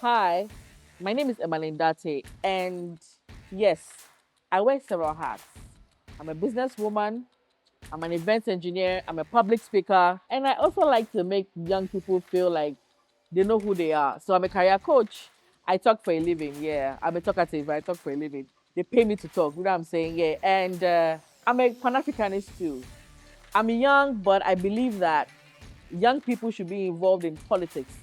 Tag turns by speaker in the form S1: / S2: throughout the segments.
S1: Hi, my name is Emmaline Datey, and yes, I wear several hats. I'm a businesswoman, I'm an events engineer, I'm a public speaker, and I also like to make young people feel like they know who they are. So I'm a career coach. I talk for a living, yeah. I'm a talkative, I talk for a living. They pay me to talk, you know what I'm saying? Yeah. And I'm a Pan Africanist too. I'm young, but I believe that young people should be involved in politics.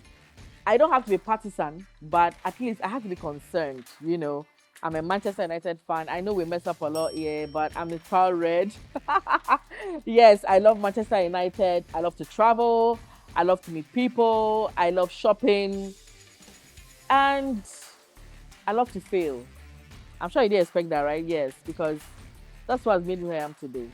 S1: I don't have to be partisan, but at least I have to be concerned. I'm a Manchester United fan. I know we mess up a lot here, but I'm a proud red. Yes, I love Manchester United. I love to travel. I love to meet people. I love shopping. And I love to fail. I'm sure you didn't expect that, right? Yes, because that's what's made me who I am today.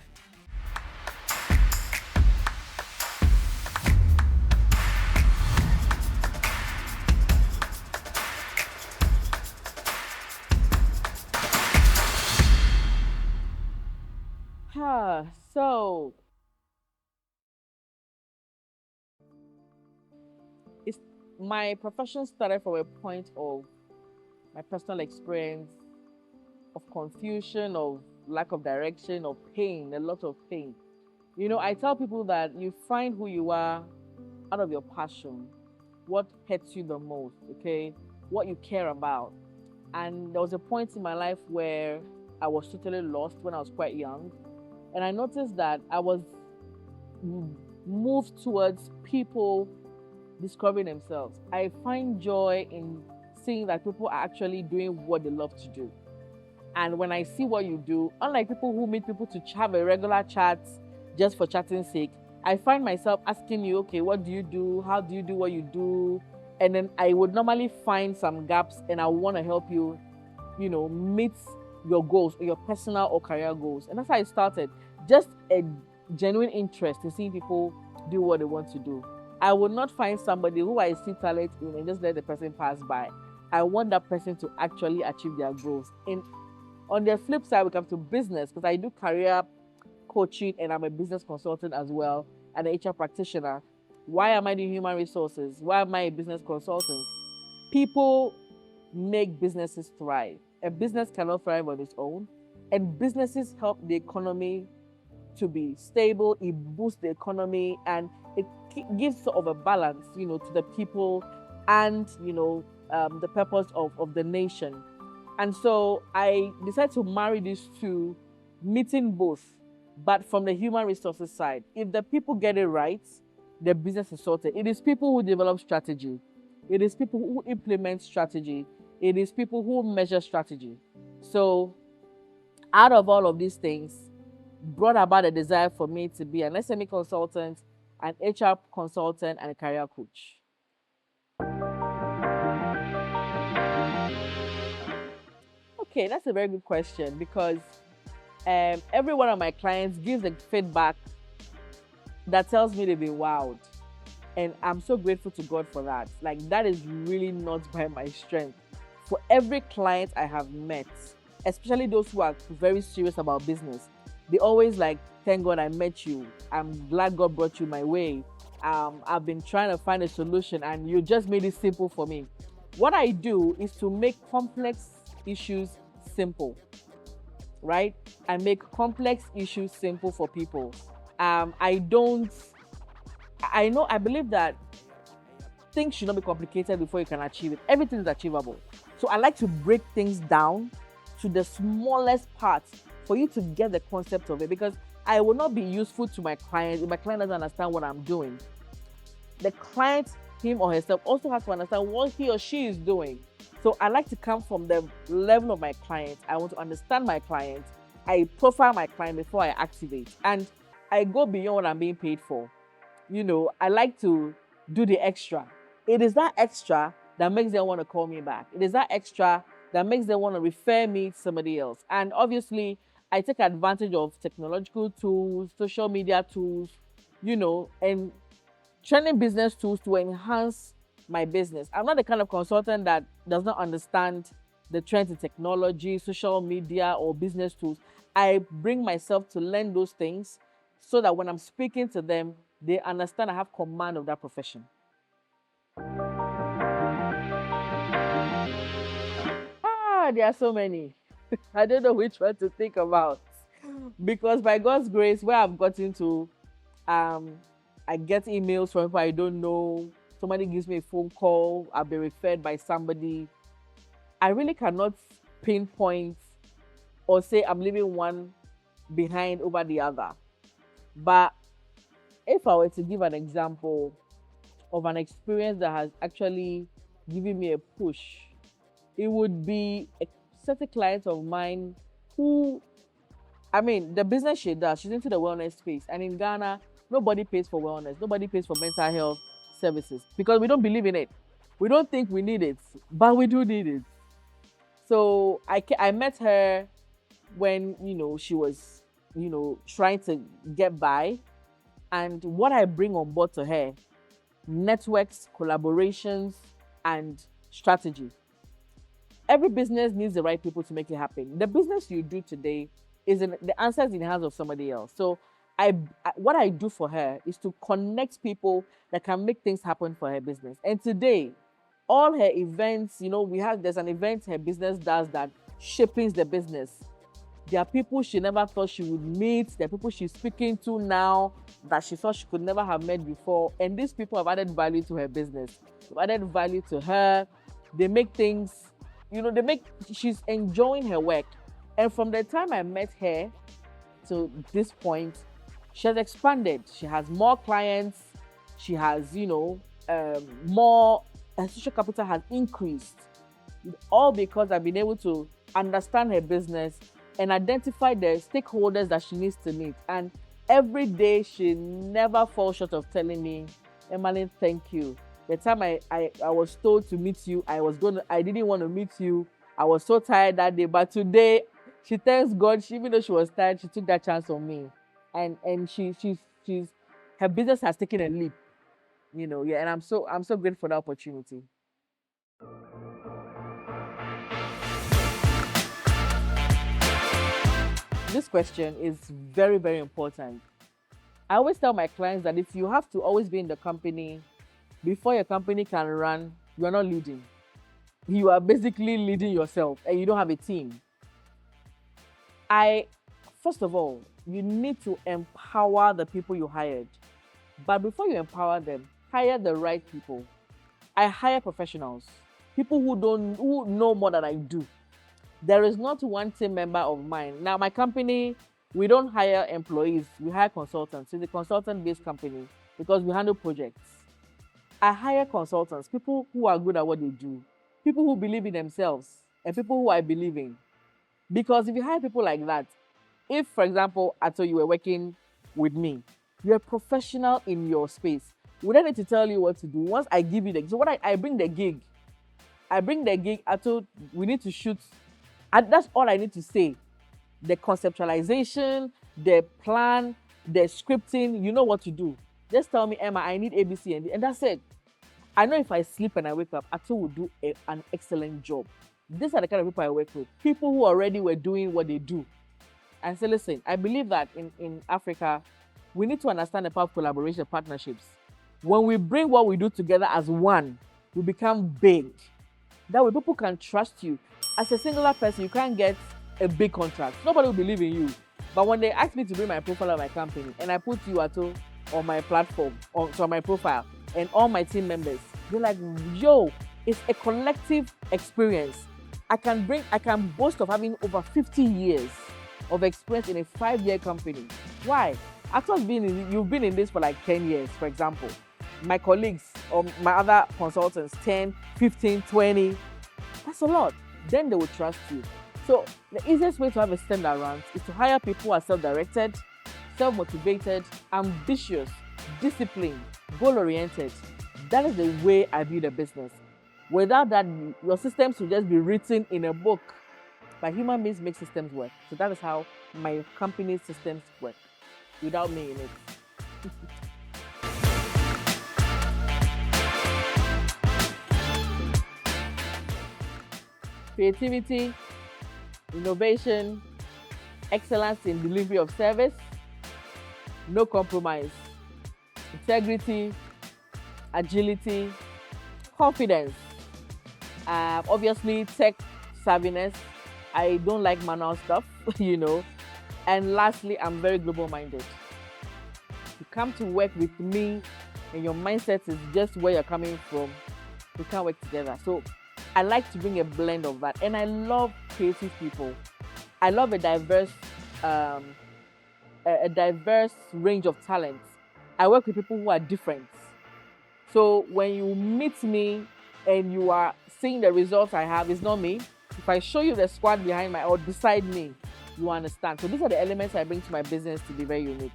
S1: So it's my profession started from a point of my personal experience of confusion, of lack of direction, of pain, a lot of pain. I tell people that you find who you are out of your passion, what hurts you the most, okay, what you care about. And there was a point in my life where I was totally lost when I was quite young. And I noticed that I was moved towards people discovering themselves. I find joy in seeing that people are actually doing what they love to do. And when I see what you do, unlike people who meet people to have a regular chat just for chatting's sake, I find myself asking you, okay, what do you do? How do you do what you do? And then I would normally find some gaps and I want to help you, meet your goals, or your personal or career goals. And that's how I started. Just a genuine interest in seeing people do what they want to do. I would not find somebody who I see talent in and just let the person pass by. I want that person to actually achieve their goals. And on the flip side, we come to business because I do career coaching and I'm a business consultant as well and an HR practitioner. Why am I doing human resources? Why am I a business consultant? People make businesses thrive. A business cannot thrive on its own, and businesses help the economy to be stable. It boosts the economy and it gives sort of a balance, to the people and the purpose of the nation. And so I decided to marry these two, meeting both, but from the human resources side. If the people get it right, the business is sorted. It is people who develop strategy. It is people who implement strategy. It is people who measure strategy. So out of all of these things, brought about a desire for me to be an SME consultant, an HR consultant, and a career coach. Okay, that's a very good question because every one of my clients gives a feedback that tells me they've been wowed. And I'm so grateful to God for that. Like, that is really not by my strength. For every client I have met, especially those who are very serious about business, they always like, thank God I met you. I'm glad God brought you my way. I've been trying to find a solution and you just made it simple for me. What I do is to make complex issues simple, right? I make complex issues simple for people. I don't, I know, I believe that things should not be complicated before you can achieve it. Everything is achievable. So I like to break things down to the smallest parts for you to get the concept of it because I will not be useful to my client if my client doesn't understand what I'm doing. The client, him or herself, also has to understand what he or she is doing. So I like to come from the level of my client. I want to understand my client. I profile my client before I activate. And I go beyond what I'm being paid for. I like to do the extra. It is that extra that makes them want to call me back. It is that extra that makes them want to refer me to somebody else. And obviously, I take advantage of technological tools, social media tools, and training business tools to enhance my business. I'm not the kind of consultant that does not understand the trends in technology, social media, or business tools. I bring myself to learn those things so that when I'm speaking to them, they understand I have command of that profession. there are so many. I don't know which one to think about. Because by God's grace, where I've gotten to, um, I get emails from people I don't know. Somebody gives me a phone call. I'll be referred by somebody. I really cannot pinpoint or say I'm leaving one behind over the other. But if I were to give an example of an experience that has actually given me a push, it would be a certain client of mine who, I mean, the business she does, she's into the wellness space. And in Ghana, nobody pays for wellness. Nobody pays for mental health services because we don't believe in it. We don't think we need it, but we do need it. So I met her when, she was, trying to get by. And what I bring on board to her, networks, collaborations, and strategy. Every business needs the right people to make it happen. The business you do today the answer is in the hands of somebody else. So what I do for her is to connect people that can make things happen for her business. And today, all her events, there's an event her business does that shapes the business. There are people she never thought she would meet. There are people she's speaking to now that she thought she could never have met before. And these people have added value to her business. They've added value to her. They make things, she's enjoying her work. And from the time I met her to this point, she has expanded. She has more clients. She has, more, her social capital has increased. All because I've been able to understand her business and identify the stakeholders that she needs to meet. And every day she never falls short of telling me, Emmaline, thank you. The time I was told to meet you, I didn't want to meet you. I was so tired that day. But today, she thanks God, even though she was tired, she took that chance on me. And she's her business has taken a leap. And I'm so grateful for the opportunity. This question is very, very important. I always tell my clients that if you have to always be in the company, before your company can run, you are not leading. You are basically leading yourself and you don't have a team. First of all, you need to empower the people you hired. But before you empower them, hire the right people. I hire professionals, people who know more than I do. There is not one team member of mine. Now, my company, we don't hire employees. We hire consultants. It's a consultant-based company because we handle projects. I hire consultants, people who are good at what they do, people who believe in themselves, and people who I believe in. Because if you hire people like that, if, for example, I told you were working with me, you're a professional in your space. We don't need to tell you what to do. Once I give you so what I bring the gig. I told we need to shoot. And that's all I need to say. The conceptualization, the plan, the scripting, you know what to do. Just tell me, Emma, I need ABC and that's it. I know if I sleep and I wake up, Ato will do an excellent job. These are the kind of people I work with. People who already were doing what they do. And say, listen, I believe that in Africa, we need to understand the power of collaboration, partnerships. When we bring what we do together as one, we become big. That way people can trust you. As a singular person, you can't get a big contract. Nobody will believe in you. But when they ask me to bring my profile of my company and I put you Ato on my platform, on my profile, and all my team members, they're like, yo, it's a collective experience. I can boast of having over 50 years of experience in a 5-year company. Why? After you've been in this for like 10 years, for example. My colleagues or my other consultants, 10, 15, 20, that's a lot. Then they will trust you. So the easiest way to have a system that runs is to hire people who are self-directed, self-motivated, ambitious, disciplined, goal-oriented. That is the way I view the business. Without that, your systems will just be written in a book. But human beings make systems work. So that is how my company's systems work, without me in it. Creativity, innovation, excellence in delivery of service, no compromise, integrity, agility, confidence, obviously tech savviness. I don't like manual stuff, you know. And lastly, I'm very global minded. You come to work with me and your mindset is just where you're coming from, we can't work together. So I like to bring a blend of that. And I love creative people. I love a diverse range of talents. I work with people who are different. So when you meet me and you are seeing the results I have, it's not me. If I show you the squad behind my or beside me, you understand. So these are the elements I bring to my business to be very unique.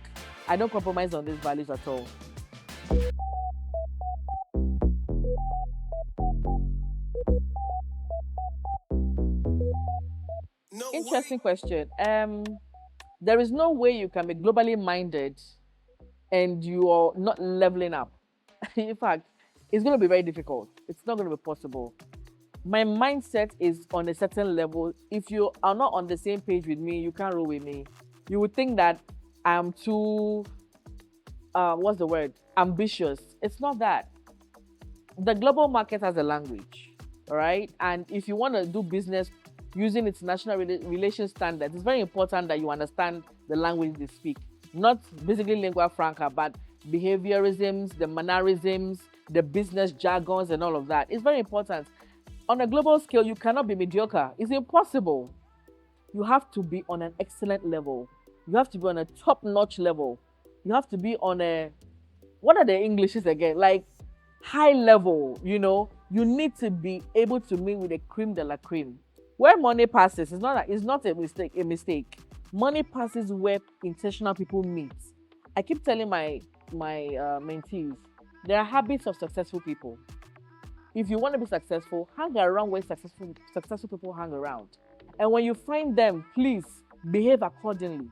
S1: I don't compromise on these values at all. Interesting question. There is no way you can be globally minded and you are not leveling up. In fact, it's going to be very difficult. It's not going to be possible. My mindset is on a certain level. If you are not on the same page with me, you can't roll with me. You would think that I'm too, what's the word? Ambitious. It's not that. The global market has a language, all right? And if you want to do business using international relations standards, it's very important that you understand the language they speak. Not basically lingua franca, but behaviorisms, the mannerisms, the business jargons, and all of that. It's very important. On a global scale, you cannot be mediocre. It's impossible. You have to be on an excellent level. You have to be on a top-notch level. You have to be on a, what are the Englishes again? Like high level, you know. You need to be able to meet with the cream de la cream. Where money passes, it's not a mistake. Money passes where intentional people meet. I keep telling my mentees, there are habits of successful people. If you want to be successful, hang around where successful people hang around. And when you find them, please behave accordingly.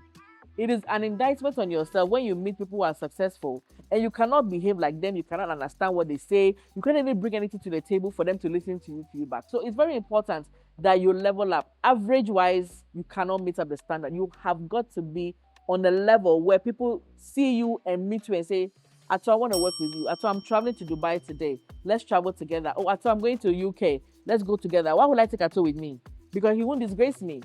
S1: It is an indictment on yourself when you meet people who are successful and you cannot behave like them, you cannot understand what they say, you can't even bring anything to the table for them to listen to you back. So it's very important that you level up. Average-wise, you cannot meet up the standard. You have got to be on a level where people see you and meet you and say, Ato, I want to work with you. Ato, I'm traveling to Dubai today. Let's travel together. Oh, Ato, I'm going to UK. Let's go together. Why would I take Ato with me? Because he won't disgrace me.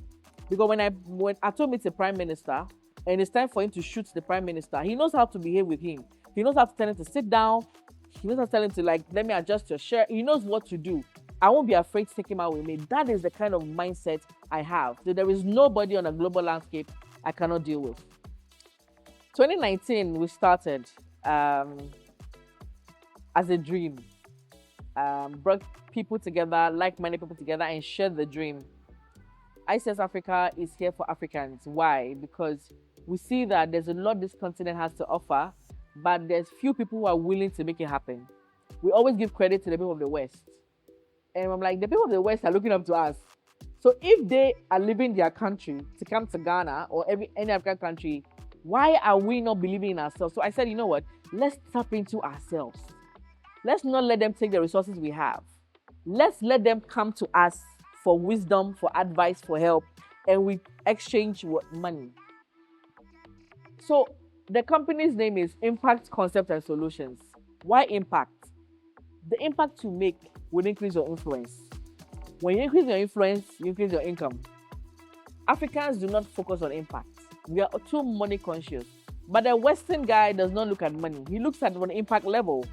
S1: Because when Ato meets a prime minister and it's time for him to shoot the prime minister, he knows how to behave with him. He knows how to tell him to sit down. He knows how to tell him to, like, let me adjust your shirt. He knows what to do. I won't be afraid to take him out with me. That is the kind of mindset I have. So there is nobody on a global landscape I cannot deal with. 2019, we started as a dream. Brought people together, like-minded people together, and shared the dream. ICS Africa is here for Africans. Why? Because we see that there's a lot this continent has to offer, but there's few people who are willing to make it happen. We always give credit to the people of the West. And I'm like, the people of the West are looking up to us. So if they are leaving their country to come to Ghana or any African country, why are we not believing in ourselves? So I said, you know what? Let's tap into ourselves. Let's not let them take the resources we have. Let's let them come to us for wisdom, for advice, for help, and we exchange money. So the company's name is Impact Concept and Solutions. Why impact? The impact you make will increase your influence. When you increase your influence, you increase your income. Africans do not focus on impact. We are too money conscious. But the Western guy does not look at money. He looks at an impact level.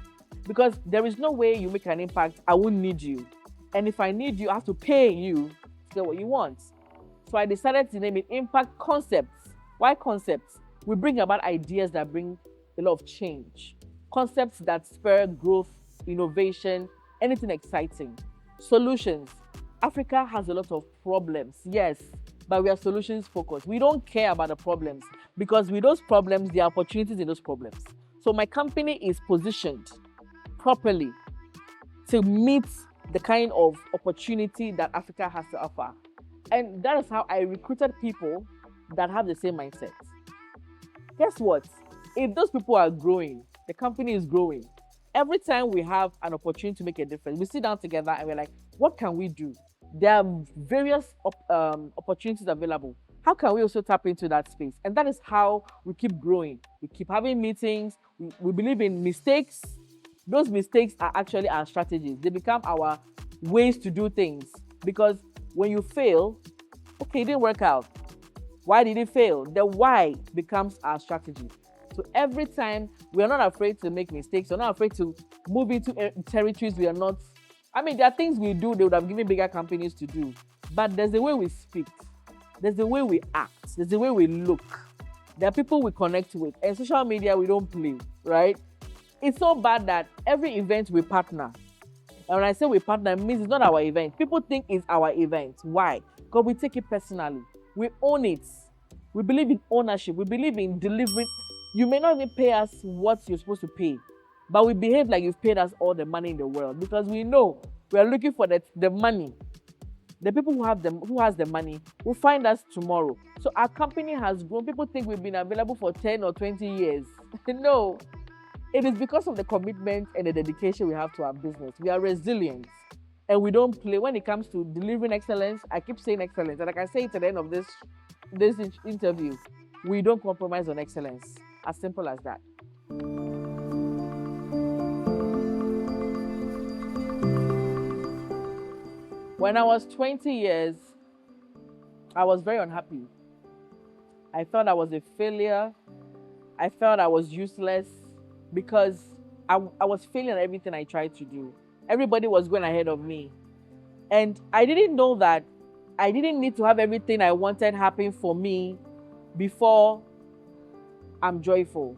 S1: Because there is no way you make an impact, I won't need you. And if I need you, I have to pay you to get what you want. So I decided to name it Impact Concepts. Why concepts? We bring about ideas that bring a lot of change. Concepts that spur growth, innovation, anything exciting. Solutions. Africa has a lot of problems, yes, but we are solutions focused. We don't care about the problems because with those problems, there are opportunities in those problems. So my company is positioned properly to meet the kind of opportunity that Africa has to offer. And that is how I recruited people that have the same mindset. Guess what? If those people are growing, the company is growing. Every time we have an opportunity to make a difference, we sit down together and we're like, what can we do? There are various opportunities available. How can we also tap into that space? And that is how we keep growing. We keep having meetings. We believe in mistakes. Those mistakes are actually our strategies. They become our ways to do things because When you fail, okay, it didn't work out. Why did it fail? The why becomes our strategy. So every time we are not afraid to make mistakes, we're not afraid to move into territories we are not. I mean, there are things we do they would have given bigger companies to do, but there's the way we speak, there's the way we act, there's the way we look. There are people we connect with, and social media we don't play, right? It's so bad that every event we partner. And when I say we partner, it means it's not our event. People think it's our event. Why? Because we take it personally. We own it. We believe in ownership. We believe in delivering. You may not even pay us what you're supposed to pay, but we behave like you've paid us all the money in the world because we know we are looking for the money. The people who has the money will find us tomorrow. So our company has grown. People think we've been available for 10 or 20 years. No, it is because of the commitment and the dedication we have to our business. We are resilient and we don't play when it comes to delivering excellence. I keep saying excellence, and like I say it at the end of this interview, we don't compromise on excellence. As simple as that. When I was 20 years, I was very unhappy. I thought I was a failure. I felt I was useless because I was failing at everything I tried to do. Everybody was going ahead of me. And I didn't know that I didn't need to have everything I wanted happen for me before I'm joyful.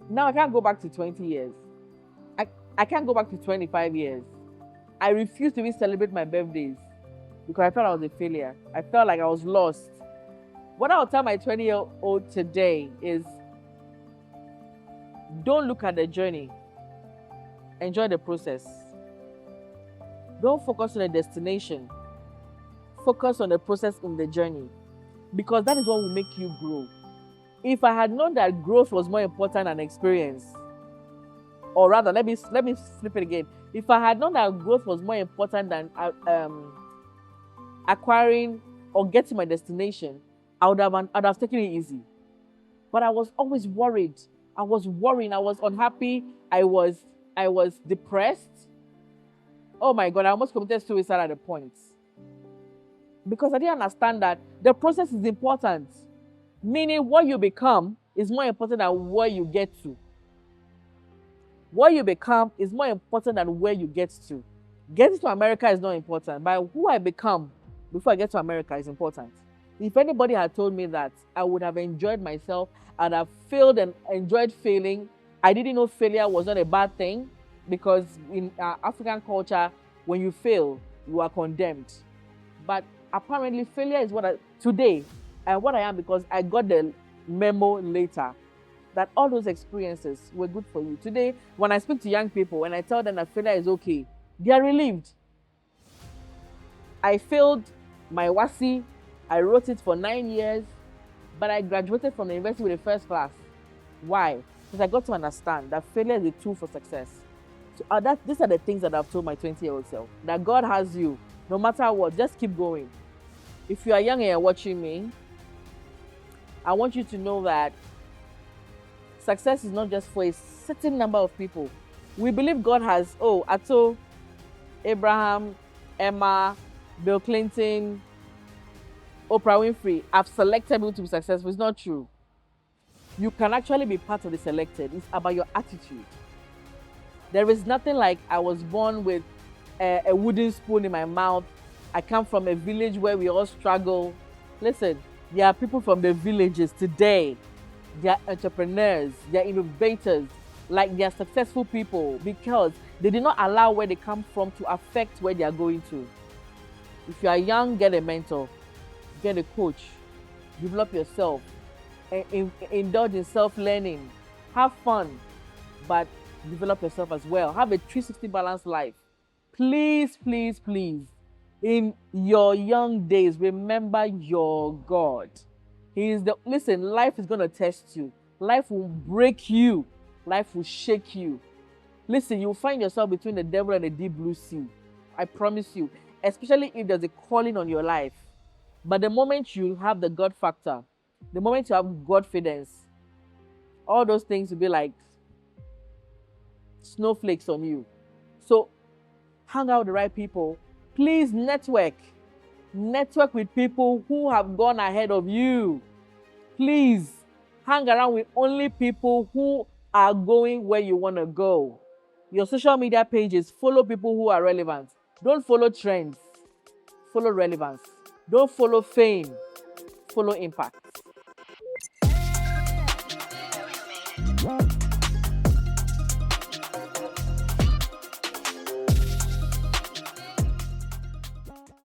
S1: Now I can't go back to 20 years. I can't go back to 25 years. I refuse to even celebrate my birthdays because I felt I was a failure. I felt like I was lost. What I'll tell my 20-year-old today is don't look at the journey. Enjoy the process. Don't focus on the destination. Focus on the process in the journey because that is what will make you grow. If I had known that growth was more important than experience, or rather, let me flip it again. If I had known that growth was more important than acquiring or getting my destination, I'd have taken it easy. But I was always worried. I was worrying. I was unhappy. I was depressed. Oh my God, I almost committed suicide at a point. Because I didn't understand that the process is important. Meaning what you become is more important than where you get to. What you become is more important than where you get to. Getting to America is not important, but who I become before I get to America is important. If anybody had told me that, I would have enjoyed myself. I'd have failed and enjoyed failing. I didn't know failure was not a bad thing because in African culture, when you fail, you are condemned. But apparently failure is what I am because I got the memo later that all those experiences were good for you. Today, when I speak to young people, when I tell them that failure is okay, they are relieved. I failed my WASI. I wrote it for 9 years, but I graduated from the university with a first class. Why? Because I got to understand that failure is a tool for success. So these are the things that I've told my 20-year-old self. That God has you, no matter what, just keep going. If you are young and you're watching me, I want you to know that success is not just for a certain number of people. We believe God has, Ato, Abraham, Emma, Bill Clinton, Oprah Winfrey. I've selected people to be successful. It's not true. You can actually be part of the selected. It's about your attitude. There is nothing like I was born with a wooden spoon in my mouth. I come from a village where we all struggle. Listen, there are people from the villages today. They are entrepreneurs, they are innovators, like they are successful people because they did not allow where they come from to affect where they are going to. If you are young, get a mentor, get a coach, develop yourself, indulge in self-learning, have fun, but develop yourself as well. Have a 360 balanced life. Please, please, please, in your young days, remember your God. Listen, life is going to test you. Life will break you. Life will shake you. Listen, you'll find yourself between the devil and the deep blue sea. I promise you, especially if there's a calling on your life. But the moment you have the God factor, the moment you have Godfidence, all those things will be like snowflakes on you. So hang out with the right people. Please network. Network with people who have gone ahead of you. Please hang around with only people who are going where you want to go. Your social media pages, follow people who are relevant. Don't follow trends, follow relevance. Don't follow fame, follow impact.